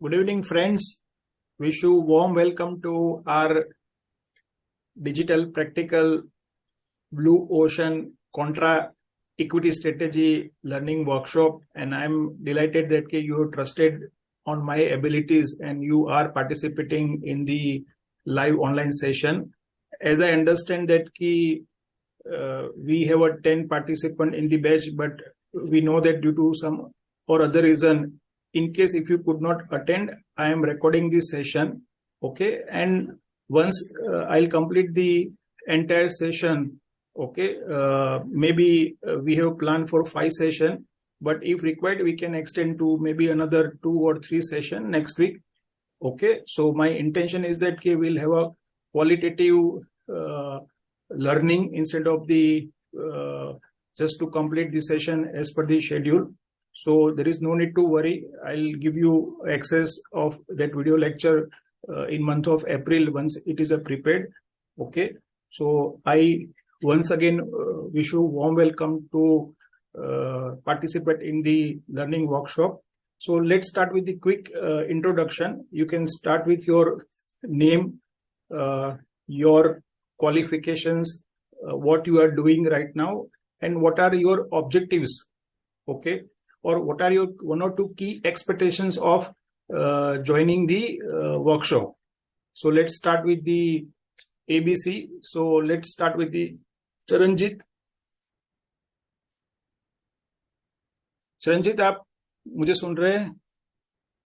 Good evening, friends. Wish you warm welcome to our digital practical Blue Ocean Contra Equity Strategy Learning Workshop. And I'm delighted that you have trusted on my abilities and you are participating in the live online session. As I understand that we have a 10 participant in the batch, but we know that due to some or other reason, in case if you could not attend, I am recording this session. Okay. And once I'll complete the entire session, okay, maybe we have planned for 5 sessions, but if required, we can extend to maybe another 2 or 3 sessions next week. Okay. So my intention is that we'll have a qualitative learning instead of the just to complete the session as per the schedule. So there is no need to worry. I'll give you access of that video lecture in month of April once it is prepared. Okay. So I once again wish you warm welcome to participate in the learning workshop. So let's start with the quick introduction. You can start with your name, your qualifications, what you are doing right now, and what are your objectives. Okay. Or what are your 1 or 2 key expectations of joining the workshop. So let's start with the ABC. So let's start with the Charanjit. Charanjit, आप मुझे सुन रहे हैं?